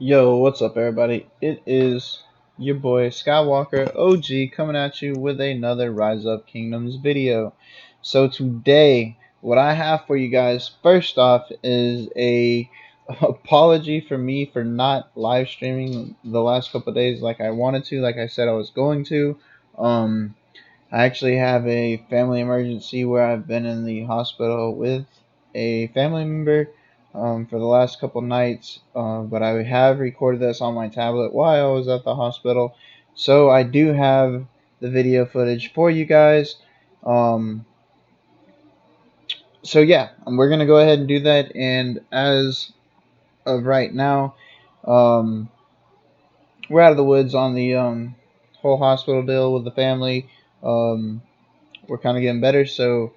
Yo, what's up, everybody? It is your boy Skywalker OG coming at you with another Rise Up Kingdoms video. So today, what I have for you guys, first off, is a apology for me for not live streaming the last couple of days like I wanted to, like I said I was going to. Um, I actually have a family emergency where I've been in the hospital with a family member for the last couple nights, but I have recorded this on my tablet while I was at the hospital, so I do have the video footage for you guys. Um, so yeah, we're gonna go ahead and do that, and as of right now, um, we're out of the woods on the whole hospital deal with the family. Um, we're kind of getting better, so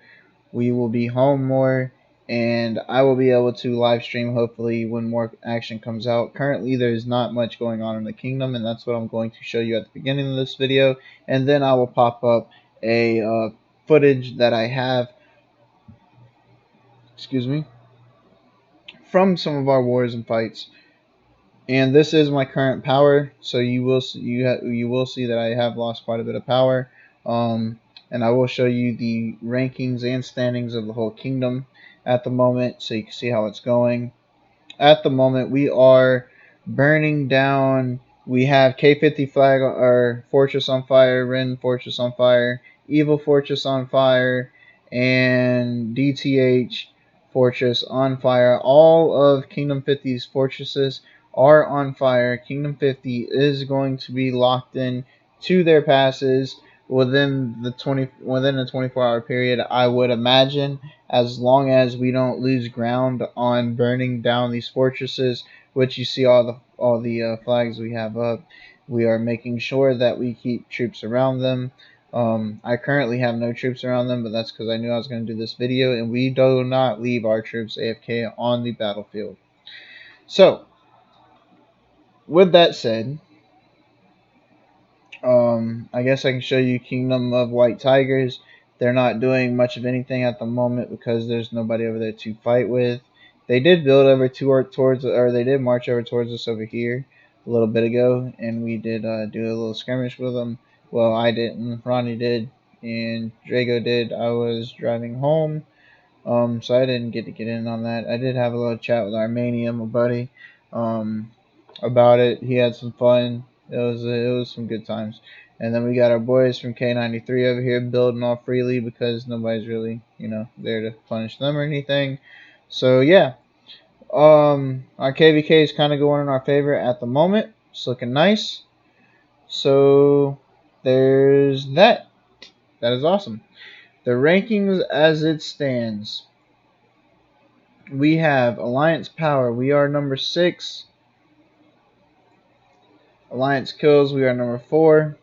we will be home more, and I will be able to live stream hopefully when more action comes out. Currently there's not much going on in the kingdom, and that's what I'm going to show you at the beginning of this video, and then I will pop up a footage that I have, excuse me, from some of our wars and fights. And this is my current power, so you will you will see that I have lost quite a bit of power. And I will show you the rankings and standings of the whole kingdom at the moment, so you can see how it's going. At the moment, we are burning down. We have K50 flag or Fortress on fire, Ren Fortress on fire, Evil Fortress on fire, and DTH Fortress on fire. All of Kingdom 50's fortresses are on fire. Kingdom 50 is going to be locked in to their passes within the 24-hour period, I would imagine, as long as we don't lose ground on burning down these fortresses, which you see all the flags we have up. We are making sure that we keep troops around them. I currently have no troops around them, but that's because I knew I was going to do this video, and we do not leave our troops AFK on the battlefield. So, with that said, I guess I can show you Kingdom of White Tigers. They're not doing much of anything at the moment because there's nobody over there to fight with. They did build over or they did march over towards us over here a little bit ago, and we did do a little skirmish with them. Well, I didn't. Ronnie did, and Drago did. I was driving home, so I didn't get to get in on that. I did have a little chat with Armenia, my buddy, um, about it. He had some fun. It was some good times. And then we got our boys from K93 over here building all freely because nobody's really, there to punish them or anything. So yeah, our KVK is kind of going in our favor at the moment. It's looking nice. So there's that. That is awesome. The rankings as it stands. We have Alliance Power. We are number 6. Alliance Kills. We are number 4.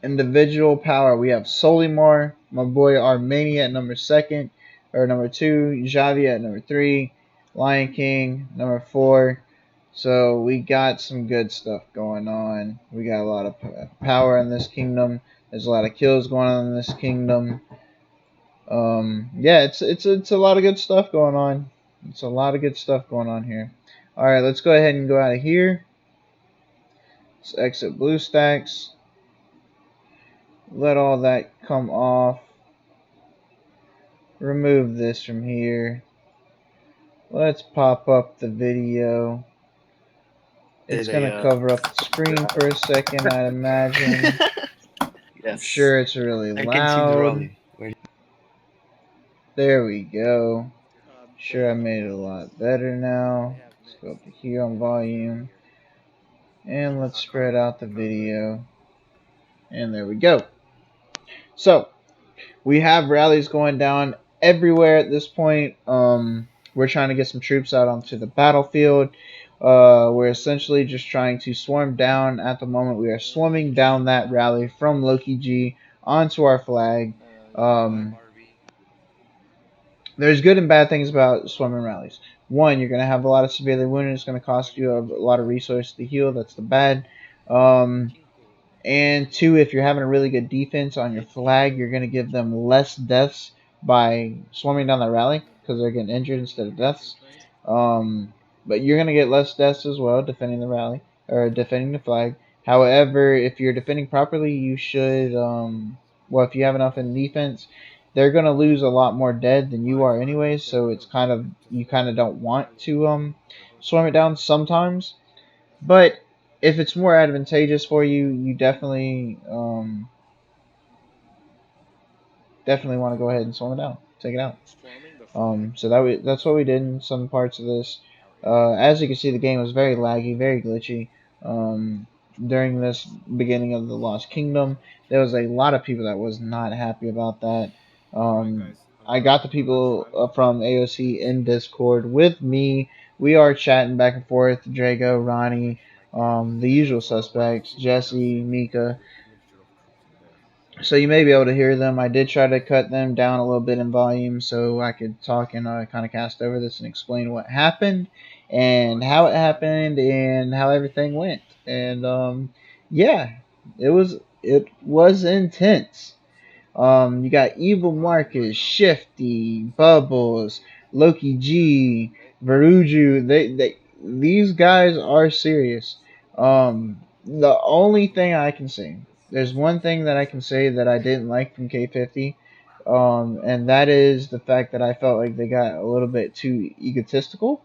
Individual Power. We have Solimar. My boy Armenia at number 2nd. Or number 2. Javi at number 3. Lion King, number 4. So we got some good stuff going on. We got a lot of power in this kingdom. There's a lot of kills going on in this kingdom. Yeah, it's a lot of good stuff going on. It's a lot of good stuff going on here. All right, let's go ahead and go out of here. Let's exit BlueStacks. Let all that come off. Remove this from here. Let's pop up the video. It's gonna cover up the screen for a second, I'd imagine. I'm sure it's really loud. There we go. Sure, I made it a lot better now. Let's go up to here on volume. And let's spread out the video. And there we go. So, we have rallies going down everywhere at this point. We're trying to get some troops out onto the battlefield. We're essentially just trying to swarm down. At the moment, we are swarming down that rally from Loki G onto our flag. There's good and bad things about swarming rallies. One, you're going to have a lot of severely wounded. It's going to cost you a lot of resources to heal. That's the bad. And 2, if you're having a really good defense on your flag, you're going to give them less deaths by swarming down that rally because they're getting injured instead of deaths. but you're gonna get less deaths as well defending the rally or defending the flag. However, if you're defending properly, you should. Well, if you have enough in defense, they're gonna lose a lot more dead than you are anyways. So it's kind of you kind of don't want to swarm it down sometimes. But if it's more advantageous for you, you definitely want to go ahead and swarm it down, take it out. So that's what we did in some parts of this. As you can see, the game was very laggy, very glitchy. During this beginning of the Lost Kingdom, there was a lot of people that was not happy about that. I got the people from AOC in Discord with me. We are chatting back and forth. Drago, Ronnie, the usual suspects, Jesse, Mika, so you may be able to hear them. I did try to cut them down a little bit in volume so I could talk and kind of cast over this and explain what happened and how it happened and how everything went. And yeah, it was intense. You got Evil Marcus, Shifty, Bubbles, Loki G, Veruju. These guys are serious. The only thing I can say, there's one thing that I can say that I didn't like from K50, and that is the fact that I felt like they got a little bit too egotistical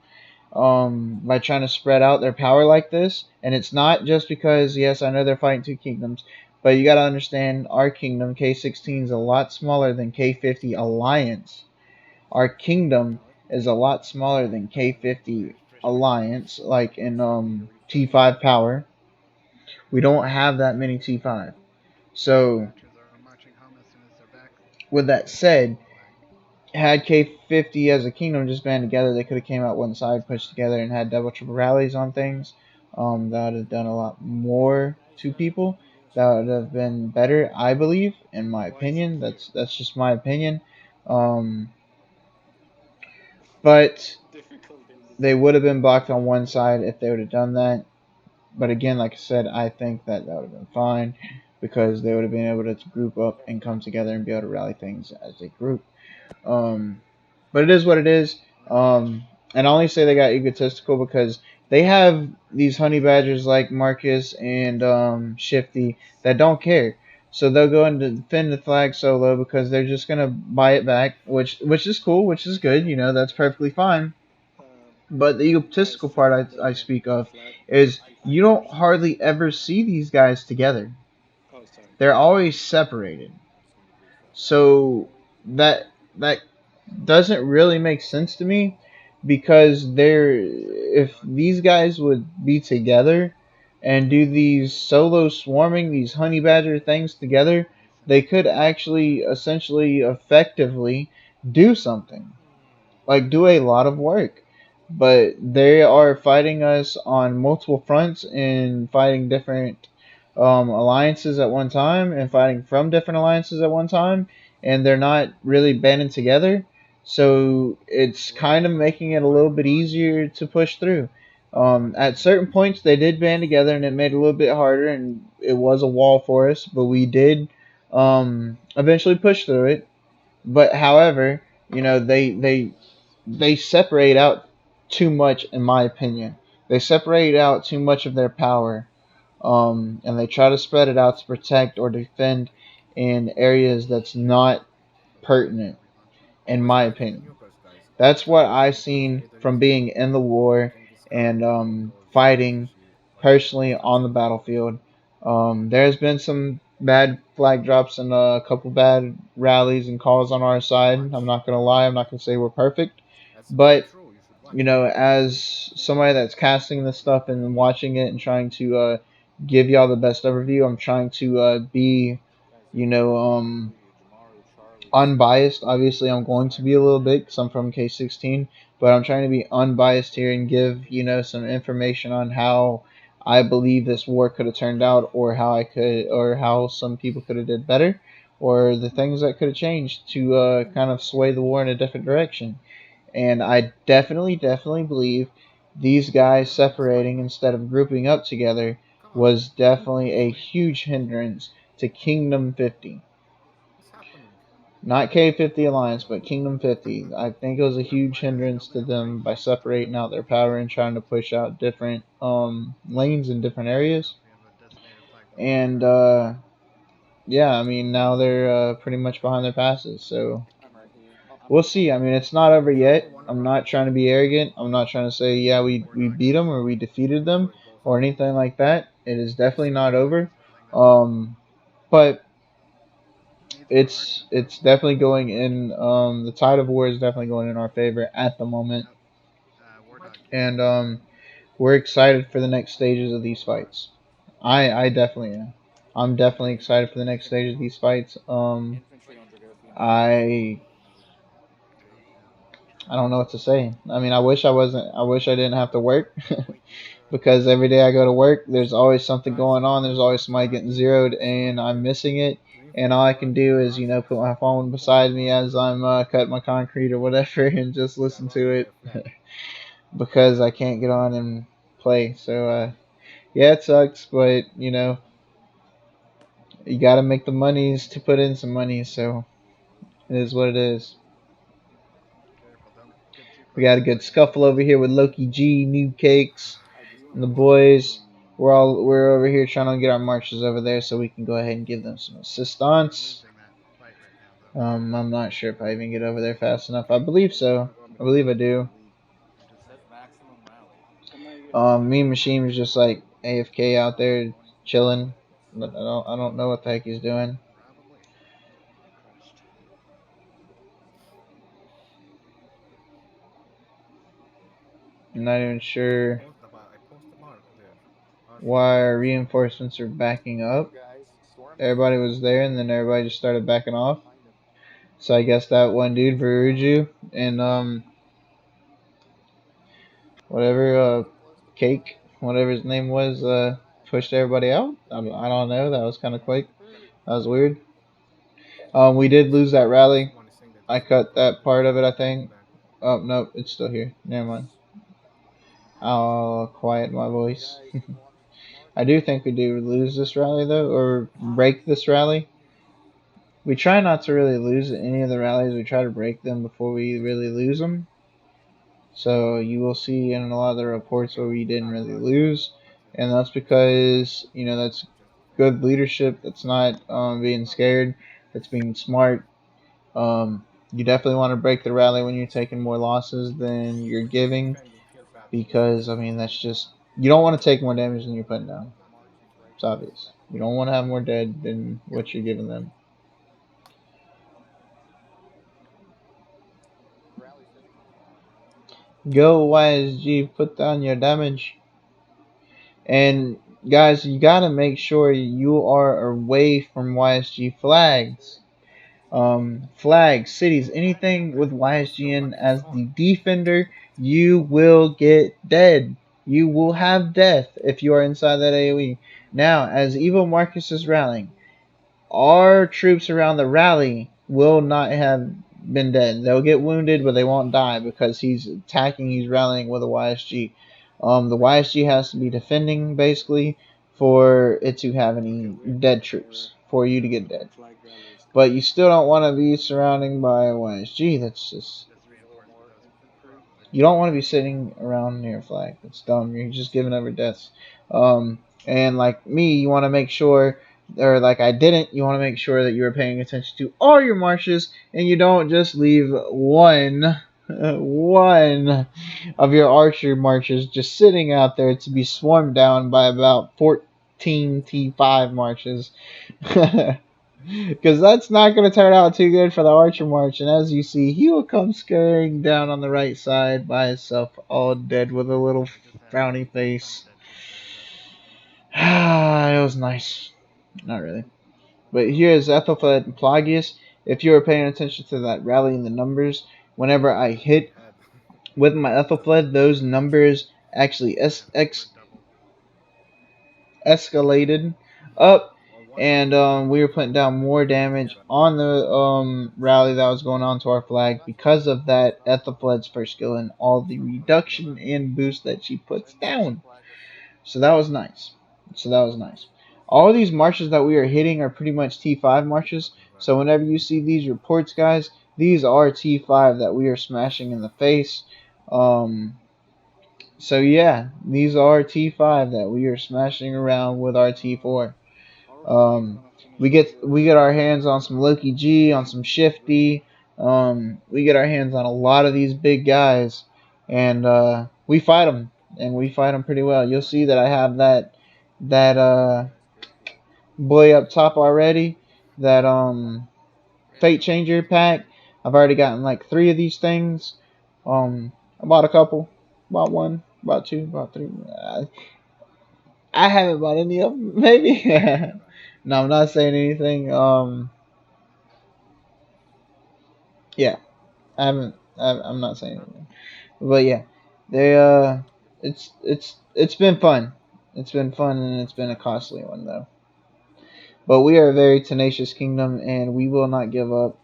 by trying to spread out their power like this. And it's not just because, yes, I know they're fighting two kingdoms, but you got to understand our kingdom, K16, is a lot smaller than K50 Alliance. Our kingdom is a lot smaller than K50 Alliance, like in T5 power. We don't have that many T5. So, with that said, had K50 as a kingdom just band together, they could have came out one side, pushed together, and had double triple rallies on things. That would have done a lot more to people. That would have been better, I believe, in my opinion. That's just my opinion. Um, but they would have been blocked on one side if they would have done that. But again, like I said, I think that would have been fine because they would have been able to group up and come together and be able to rally things as a group. Um, but it is what it is. And I only say they got egotistical because they have these honey badgers like Marcus and Shifty that don't care. So they'll go and defend the flag solo because they're just gonna buy it back, which is cool, which is good. You know, that's perfectly fine. But the egotistical part I speak of is you don't hardly ever see these guys together. They're always separated. So that doesn't really make sense to me because they're if these guys would be together and do these solo swarming, these honey badger things together, they could actually essentially effectively do something, like do a lot of work. But they are fighting us on multiple fronts and fighting different alliances at one time and fighting from different alliances at one time, and they're not really banding together. So it's kind of making it a little bit easier to push through. At certain points, they did band together, and it made it a little bit harder, and it was a wall for us, but we did eventually push through it. But however, you know, they separate out too much, in my opinion. They separate out too much of their power, and they try to spread it out to protect or defend in areas that's not pertinent, in my opinion. That's what I've seen from being in the war and fighting personally on the battlefield. There's been some bad flag drops and a couple bad rallies and calls on our side. I'm not gonna lie. I'm not gonna say we're perfect, but you know, as somebody that's casting this stuff and watching it and trying to give y'all the best overview, I'm trying to be, you know, unbiased. Obviously, I'm going to be a little bit because I'm from K16, but I'm trying to be unbiased here and give, you know, some information on how I believe this war could have turned out, or how I could, or how some people could have did better, or the things that could have changed to kind of sway the war in a different direction. And I definitely believe these guys separating instead of grouping up together was definitely a huge hindrance to Kingdom 50. Not K50 Alliance, but Kingdom 50. I think it was a huge hindrance to them by separating out their power and trying to push out different lanes in different areas. And yeah, I mean now they're pretty much behind their passes. So we'll see. I mean it's not over yet. I'm not trying to be arrogant. I'm not trying to say yeah we beat them or we defeated them or anything like that. It is definitely not over. But it's definitely going in. The tide of war is definitely going in our favor at the moment, and we're excited for the next stages of these fights. I definitely am. I'm definitely excited for the next stage of these fights. I I don't know what to say. I mean, I wish I wasn't. I wish I didn't have to work because every day I go to work, there's always something going on. There's always somebody getting zeroed, and I'm missing it. And all I can do is, put my phone beside me as I'm cutting my concrete or whatever, and just listen to it because I can't get on and play. So yeah, it sucks, but you got to make the monies to put in some money. So it is what it is. We got a good scuffle over here with Loki G, New Cakes, and the boys. We're over here trying to get our marches over there so we can go ahead and give them some assistance. I'm not sure if I even get over there fast enough. I believe so. I believe I do. Me and Machine was just like AFK out there chilling, but I don't know what the heck he's doing. I'm not even sure why our reinforcements are backing up. Everybody was there, and then everybody just started backing off. So I guess that one dude, Veruju, and whatever Cake, whatever his name was, pushed everybody out. I don't know. That was kind of quick. That was weird. We did lose that rally. I cut that part of it, I think. Oh no, it's still here. Never mind. I'll quiet my voice. I do think we do lose this rally though, or break this rally. We try not to really lose any of the rallies. We try to break them before we really lose them. So you will see in a lot of the reports where we didn't really lose, and that's because that's good leadership. That's not being scared. That's being smart. You definitely want to break the rally when you're taking more losses than you're giving, because I mean that's just you don't want to take more damage than you're putting down. It's obvious. You don't want to have more dead than what you're giving them. Go YSG, put down your damage. And guys, you gotta make sure you are away from YSG flags. Flags, cities, anything with YSG in as the defender, you will get dead. You will have death if you are inside that AoE. Now, as Evil Marcus is rallying, our troops around the rally will not have been dead. They'll get wounded, but they won't die because he's attacking, he's rallying with a YSG. The YSG has to be defending, basically, for it to have any dead troops, for you to get dead. But you still don't want to be surrounding by a YSG. That's just... You don't want to be sitting around near a flag. That's dumb. You're just giving over deaths. And like me, you want to make sure, or like I didn't, you want to make sure that you are paying attention to all your marches and you don't just leave one of your archer marches just sitting out there to be swarmed down by about 14 T5 marches. Because that's not going to turn out too good for the Archer March. And as you see, he will come scurrying down on the right side by himself, all dead with a little frowny face. It was nice. Not really. But here is Ethelfled and Plagius. If you were paying attention to that rally in the numbers, whenever I hit with my Ethelfled, those numbers actually escalated up, and we were putting down more damage on the rally that was going on to our flag because of that Ethelfled's first skill and all the reduction in boost that she puts down. So that was nice. All these marches that we are hitting are pretty much T5 marches. So whenever you see these reports, guys, these are T5 that we are smashing in the face. So yeah, these are T5 that we are smashing around with our T4. Um, we get our hands on some Loki G, on some Shifty. We get our hands on a lot of these big guys, and we fight them, and we fight them pretty well. You'll see that I have that boy up top already. That Fate Changer pack. I've already gotten like 3 of these things. I bought a couple, bought one, bought two, bought three. I haven't bought any of them. Maybe. No, I'm not saying anything. Yeah, I'm not saying anything. But yeah, they it's been fun. It's been fun and it's been a costly one though. But we are a very tenacious kingdom and we will not give up.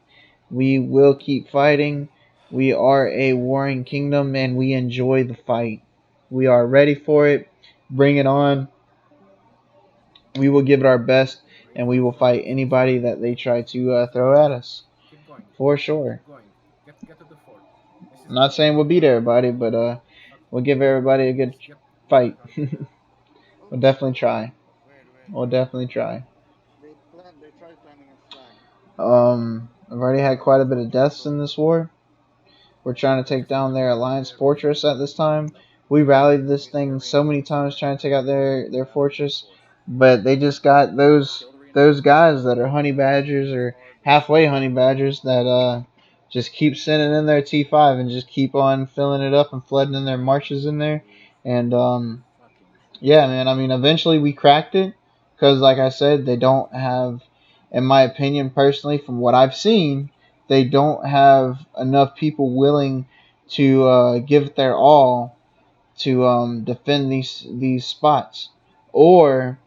We will keep fighting. We are a warring kingdom and we enjoy the fight. We are ready for it. Bring it on. We will give it our best and we will fight anybody that they try to throw at us. For sure. I'm not saying we'll beat everybody, but we'll give everybody a good fight. We'll definitely try. We'll definitely try. I've already had quite a bit of deaths in this war. We're trying to take down their Alliance fortress at this time. We rallied this thing so many times trying to take out their fortress, but they just got those guys that are honey badgers or halfway honey badgers that just keep sending in their T5 and just keep on filling it up and flooding in their marches in there. And yeah, man. I mean, eventually we cracked it because, like I said, they don't have, in my opinion, personally, from what I've seen, they don't have enough people willing to give it their all to defend these spots, or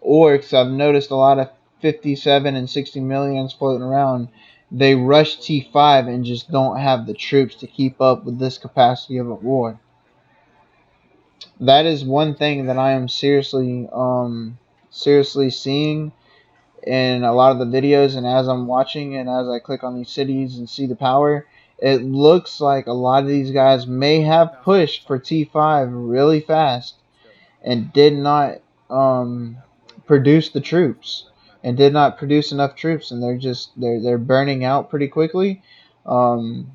because I've noticed a lot of 57 and 60 millions floating around. They rush T5 and just don't have the troops to keep up with this capacity of a war. That is one thing that I am seriously seeing in a lot of the videos, and as I'm watching and as I click on these cities and see the power, it looks like a lot of these guys may have pushed for T5 really fast and did not um, produce the troops and did not produce enough troops, and they're burning out pretty quickly. Um,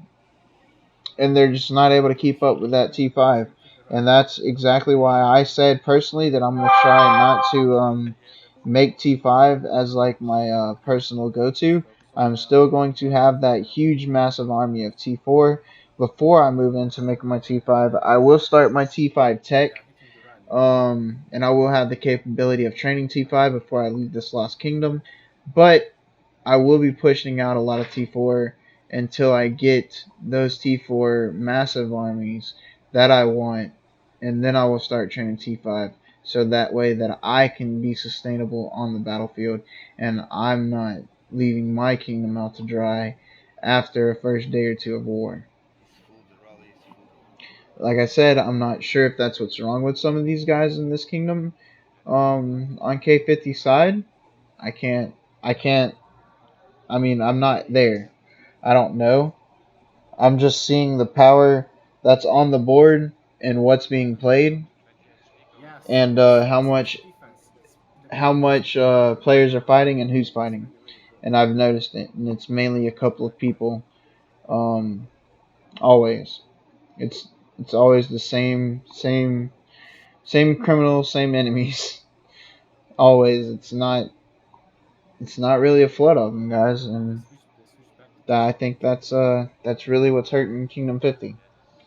and they're just not able to keep up with that T5. And that's exactly why I said personally that I'm gonna try not to make T5 as like my personal go-to. I'm still going to have that huge, massive army of T4 before I move into making my T5. I will start my T5 tech, and I will have the capability of training T5 before I leave this Lost Kingdom. But I will be pushing out a lot of T4 until I get those T4 massive armies that I want, and then I will start training T5 so that way that I can be sustainable on the battlefield and I'm not leaving my kingdom out to dry after a first day or two of war. Like I said, I'm not sure if that's what's wrong with some of these guys in this kingdom. On K50 side, I can't I can't I mean, I'm not there. I don't know. I'm just seeing the power that's on the board and what's being played, and how much players are fighting and who's fighting. And I've noticed it, and it's mainly a couple of people. Um, always, it's it's always the same criminals, same enemies. Always, it's not really a flood of them, guys, and I think that's really what's hurting Kingdom 50.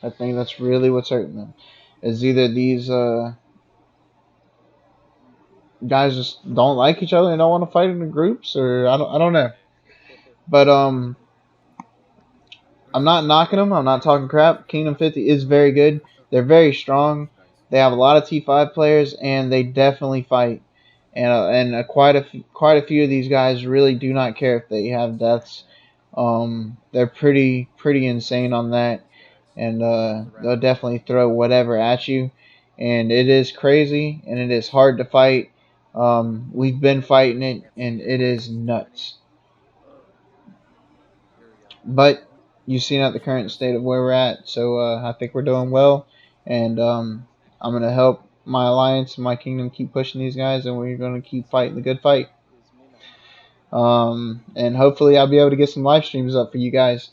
I think that's really what's hurting them. Is either these guys just don't like each other and don't want to fight in the groups, or I don't know. But I'm not knocking them. I'm not talking crap. Kingdom 50 is very good. They're very strong. They have a lot of T5 players, and they definitely fight. And quite a few of these guys really do not care if they have deaths. They're pretty insane on that, and they'll definitely throw whatever at you. And it is crazy, and it is hard to fight. We've been fighting it, and it is nuts. But you've seen at the current state of where we're at, so I think we're doing well, and I'm gonna help my alliance and my kingdom keep pushing these guys, and we're gonna keep fighting the good fight. And hopefully I'll be able to get some live streams up for you guys.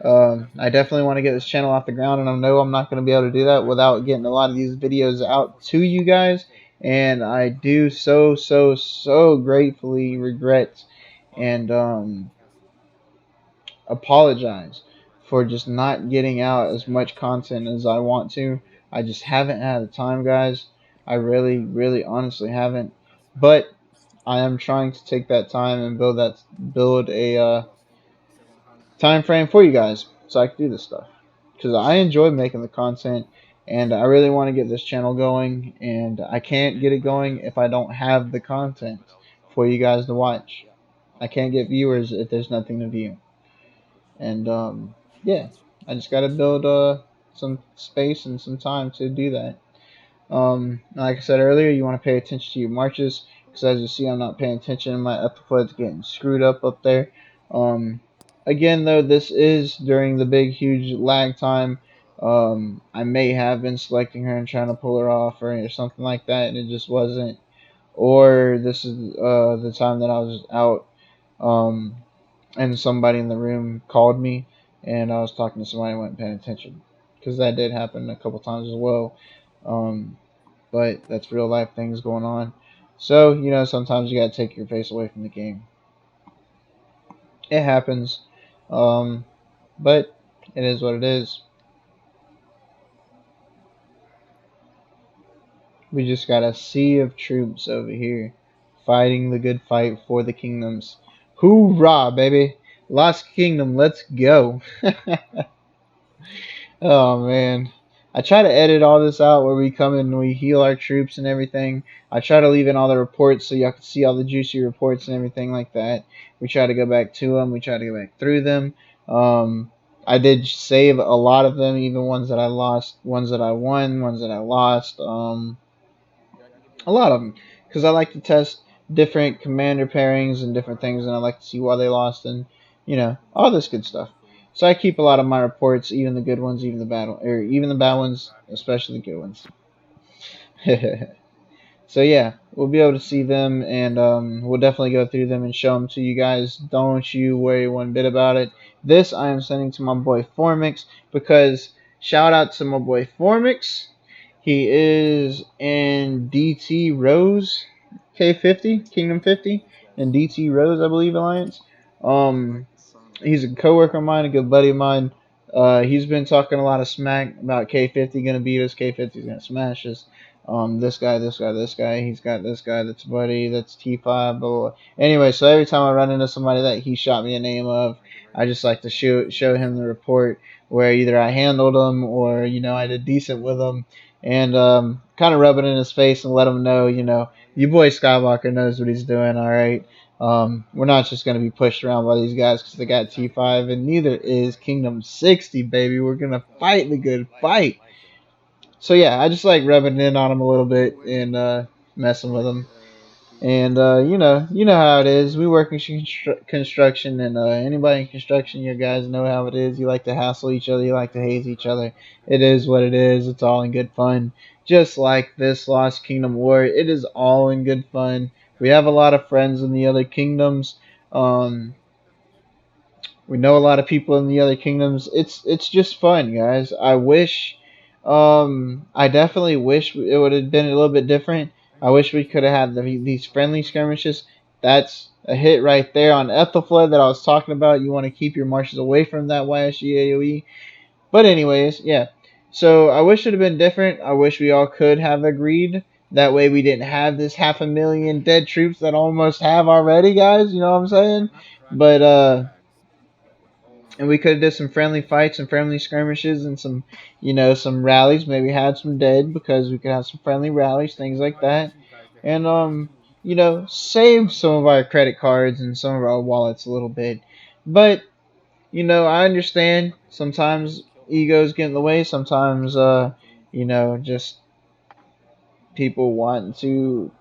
I definitely want to get this channel off the ground, and I know I'm not going to be able to do that without getting a lot of these videos out to you guys. And I do so gratefully regret and apologize for just not getting out as much content as I want to. I just haven't had the time, guys. I really honestly haven't. But I am trying to take that time and build a time frame for you guys so I can do this stuff because I enjoy making the content and I really want to get this channel going, and I can't get it going if I don't have the content for you guys to watch. I can't get viewers if there's nothing to view. And yeah, I just got to build some space and some time to do that. Like I said earlier, you want to pay attention to your marches because as you see, I'm not paying attention. My epipled's getting screwed up there. Um, Again, though, this is during the big, huge lag time. I may have been selecting her and trying to pull her off or something like that, and it just wasn't. Or this is the time that I was out, and somebody in the room called me, and I was talking to somebody and wasn't paying attention. Because that did happen a couple times as well. Um, but that's real life things going on. So, sometimes you gotta take your face away from the game. It happens. Um, but it is what it is. We just got a sea of troops over here fighting the good fight for the kingdoms. Hoorah, baby! Lost Kingdom, let's go. Oh man. I try to edit all this out where we come in and we heal our troops and everything. I try to leave in all the reports so y'all can see all the juicy reports and everything like that. We try to go back to them. We try to go back through them. I did save a lot of them, even ones that I lost, ones that I won, ones that I lost. A lot of them, because I like to test different commander pairings and different things, and I like to see why they lost and all this good stuff. So I keep a lot of my reports, even the good ones, even the bad or even the bad ones, especially the good ones. So yeah, we'll be able to see them, and we'll definitely go through them and show them to you guys. Don't you worry one bit about it. This I am sending to my boy Formix because shout out to my boy Formix. He is in DT Rose K50 Kingdom 50 and DT Rose, I believe, Alliance. Um, he's a coworker of mine, a good buddy of mine. He's been talking a lot of smack about K50 gonna beat us. K50's gonna smash us. This guy. He's got this guy that's buddy. That's T5. Blah, blah, blah. Anyway, so every time I run into somebody that he shot me a name of, I just like to show him the report where either I handled him or I did decent with him, and kind of rub it in his face and let him know you boy Skywalker knows what he's doing. All right. We're not just going to be pushed around by these guys because they got T5, and neither is Kingdom 60, baby. We're going to fight the good fight. So, yeah, I just like rubbing in on them a little bit and messing with them. And, you know how it is. We work in construction, and anybody in construction, you guys know how it is. You like to hassle each other. You like to haze each other. It is what it is. It's all in good fun. Just like this Lost Kingdom War, it is all in good fun. We have a lot of friends in the other kingdoms. Um, we know a lot of people in the other kingdoms. It's just fun, guys. I definitely wish it would have been a little bit different. I wish we could have had these friendly skirmishes. That's a hit right there on Ethelfled that I was talking about. You want to keep your marches away from that YSG AoE. But anyways, yeah. So I wish it had been different. I wish we all could have agreed. That way we didn't have this 500,000 dead troops that almost have already, guys. You know what I'm saying? But and we could have did some friendly fights and friendly skirmishes and some rallies. Maybe had some dead because we could have some friendly rallies, things like that, and save some of our credit cards and some of our wallets a little bit. But I understand sometimes egos get in the way. Sometimes just people want to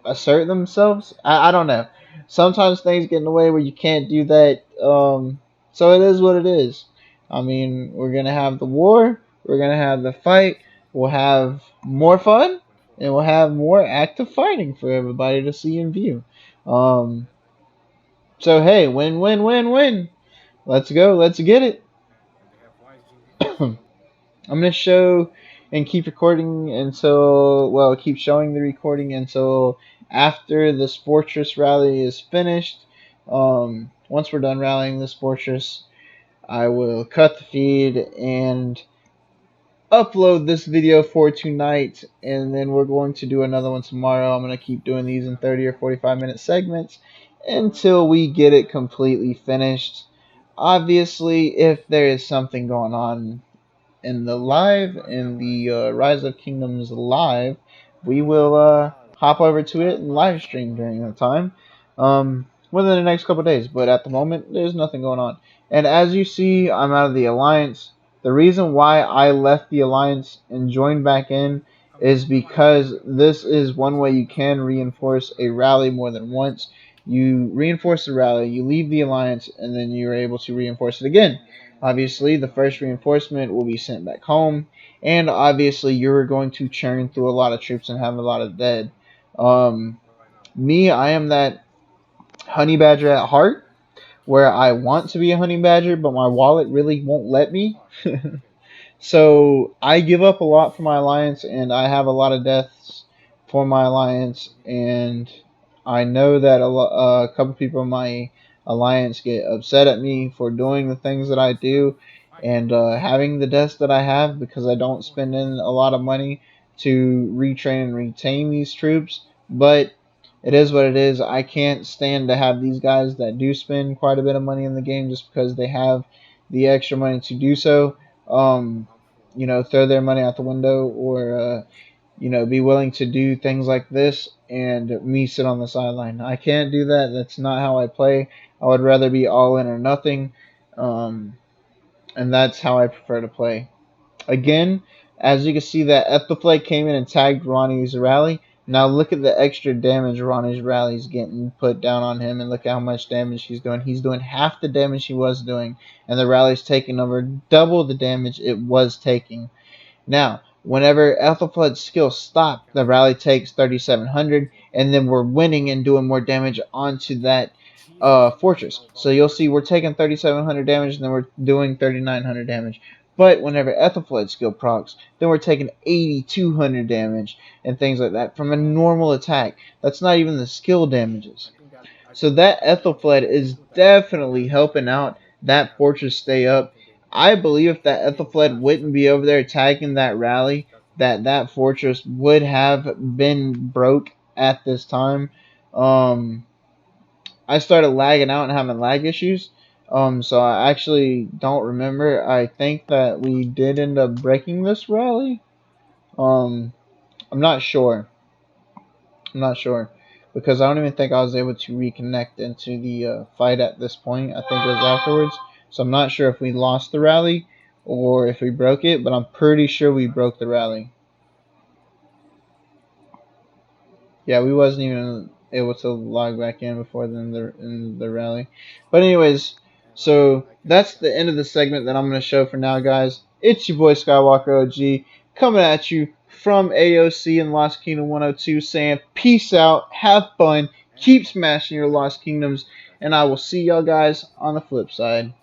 assert themselves. I don't know. Sometimes things get in the way where you can't do that. So it is what it is. I mean, we're gonna have the war. We're gonna have the fight. We'll have more fun, and we'll have more active fighting for everybody to see and view. Um, so hey, win, win, win, win. Let's go. Let's get it. I'm gonna show and keep recording until, well, keep showing the recording until after this fortress rally is finished. Once we're done rallying this fortress, I will cut the feed and upload this video for tonight, and then we're going to do another one tomorrow. I'm going to keep doing these in 30 or 45-minute segments until we get it completely finished. Obviously, if there is something going on in the live, in the Rise of Kingdoms live, we will hop over to it and live stream during that time within the next couple of days. But at the moment, there's nothing going on. And as you see, I'm out of the Alliance. The reason why I left the Alliance and joined back in is because this is one way you can reinforce a rally more than once. You reinforce the rally, you leave the Alliance, and then you're able to reinforce it again. Obviously, the first reinforcement will be sent back home, and obviously, you're going to churn through a lot of troops and have a lot of dead. Um, Me, I am that honey badger at heart, where I want to be a honey badger, but my wallet really won't let me. So I give up a lot for my alliance, and I have a lot of deaths for my alliance, and I know that a couple people in my alliance get upset at me for doing the things that I do and having the deaths that I have because I don't spend in a lot of money to retrain and retain these troops. But it is what it is. I can't stand to have these guys that do spend quite a bit of money in the game just because they have the extra money to do so. Um, throw their money out the window or, be willing to do things like this and me sit on the sideline. I can't do that. That's not how I play. I would rather be all in or nothing. Um, and that's how I prefer to play. Again, as you can see, that Ethelflaed came in and tagged Ronnie's rally. Now look at the extra damage Ronnie's rally is getting put down on him, and look how much damage he's doing. He's doing half the damage he was doing, and the rally's taking over double the damage it was taking. Now, whenever Ethelflaed's skill stopped, the rally takes 3,700, and then we're winning and doing more damage onto that fortress. So you'll see we're taking 3,700 damage, and then we're doing 3,900 damage. But whenever Ethelflaed's skill procs, then we're taking 8,200 damage and things like that from a normal attack. That's not even the skill damages. So that Ethelflaed is definitely helping out that fortress stay up. I believe if that Ethelflaed wouldn't be over there tagging that rally, that fortress would have been broke at this time. I started lagging out and having lag issues. So I actually don't remember. I think that we did end up breaking this rally. Um, I'm not sure. I'm not sure because I don't even think I was able to reconnect into the fight at this point. I think it was afterwards. So I'm not sure if we lost the rally or if we broke it, but I'm pretty sure we broke the rally. Yeah, we wasn't even able to log back in before the rally. But anyways, so that's the end of the segment that I'm going to show for now, guys. It's your boy Skywalker OG coming at you from AOC and Lost Kingdom 102 saying peace out, have fun, keep smashing your Lost Kingdoms, and I will see y'all guys on the flip side.